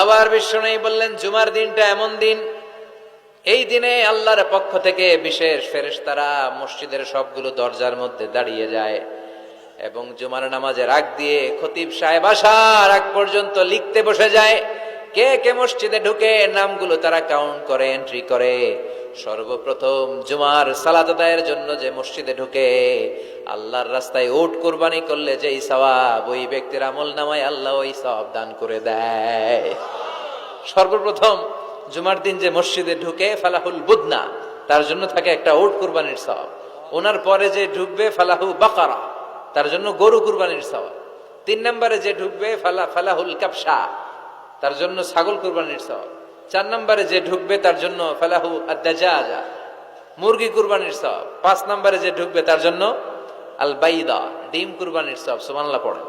আবার বিশ্বনবী বললেন জুমার দিনটা এমন দিন, এই দিনে আল্লাহর পক্ষ থেকে বিশেষ ফেরেশতারা মসজিদের সবগুলো দরজার মধ্যে দাঁড়িয়ে যায় এবং জুমার নামাজের আগ দিয়ে খতিব সাহেব আসার আগ পর্যন্ত লিখতে বসে যায়। কে কে মসজিদে ঢুকে নামগুলো তারা কাউন্ট করে, এন্ট্রি করে। সর্বপ্রথম জুমার সালাত আদায়ের জন্য যে মসজিদে ঢুকে আল্লাহর রাস্তায় উট কুরবানি করলে যেই সওয়াব, ওই ব্যক্তির আমল নামায় আল্লাহ ওই সওয়াব দান করে দেয়। সর্বপ্রথম জুমার দিন যে মসজিদে ঢুকে ফালাহুল বুদনা, তার জন্য থাকে একটা উট কুরবানির সওয়াব। ওনার পরে যে ঢুকবে ফালাহু বাকারা, তার জন্য গরু কুরবানির সওয়াব। 3 নম্বরে যে ঢুকবে ফালাহুল কাবসা, তার জন্য ছাগল কুরবানির সওয়াব। 4 নম্বরে যে ঢুকবে তার জন্য ফালাহু আদ-দাজাজা, মুরগি কুরবানির সওয়াব। 5 নম্বরে যে ঢুকবে তার জন্য আল বাইদা, ডিম কুরবানির সওয়াব। সুবহানাল্লাহ পড়ে।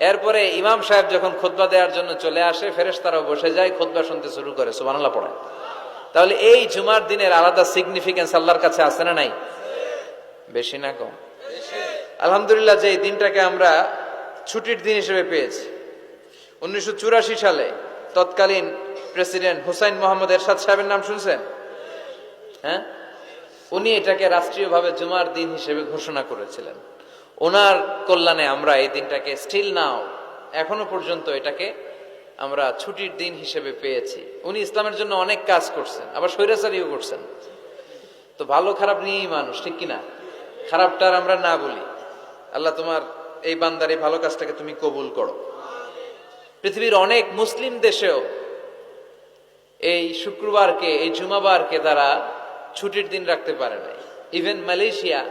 এরপরে ইমাম সাহেব যখন খুতবা দেওয়ার জন্য চলে আসে, ফেরেশতারাও বসে যায়, খুতবা শুনতে শুরু করে। সুবহানাল্লাহ পড়ে। তাহলে এই জুমার দিনের আলাদা সিগনিফিকেন্স আল্লাহর কাছে আছে না নাই? বেশি না কম? আলহামদুলিল্লাহ, যে এই দিনটাকে আমরা ছুটির দিন হিসেবে পেয়েছি। 1984 সালে তৎকালীন প্রেসিডেন্ট হুসাইন মোহাম্মদ এরশাদ সাহেবের নাম শুনছেন? হ্যাঁ, উনি এটাকে রাষ্ট্রীয়ভাবে জুমার দিন হিসেবে ঘোষণা করেছিলেন। ওনার কল্যাণে আমরা এই দিনটাকে স্টিল নাও, এখনো পর্যন্ত এটাকে আমরা ছুটির দিন হিসেবে পেয়েছি। উনি ইসলামের জন্য অনেক কাজ করছেন, আবার স্বৈরাচারীও করছেন। তো ভালো খারাপ নিয়েই মানুষ, ঠিক কিনা? খারাপটার আমরা না বলি। আল্লাহ তোমার এই বান্দার এই ভালো কাজটাকে তুমি কবুল করো। পৃথিবীর অনেক মুসলিম দেশেও এই শুক্রবারকে, এই জুমাবারকে তারা ছুটির দিন রাখতে পারে নাই। ইভেন মালয়েশিয়া,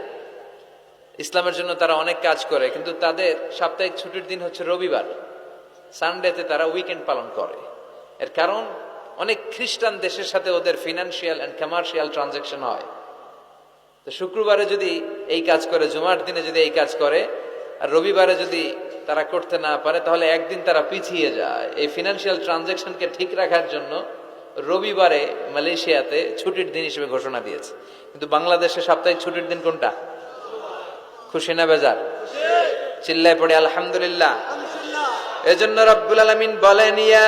ইসলামের জন্য তারা অনেক কাজ করে, কিন্তু তাদের সাপ্তাহিক ছুটির দিন হচ্ছে রবিবার। সানডেতে তারা উইকেন্ড পালন করে। এর কারণ অনেক খ্রিস্টান দেশের সাথে ওদের ফিনান্সিয়াল এন্ড কমার্শিয়াল ট্রানজাকশন হয়। তো শুক্রবারে যদি এই কাজ করে, জুমার দিনে যদি এই কাজ করে, আর রবিবারে যদি তারা করতে না পারে, তাহলে একদিন তারা পিছিয়ে যায়। এই ফিনান্সিয়াল ট্রানজাকশনকে ঠিক রাখার জন্য রবিবারে মালয়েশিয়াতে ছুটির দিন হিসেবে ঘোষণা দিয়েছে। কিন্তু বাংলাদেশে সাপ্তাহিক ছুটির দিন কোনটা? খুশি না বেজার? চিল্লায় পড়ে আলহামদুলিল্লাহ। এজন্য রব্বুল আলামিন বলেন, ইয়া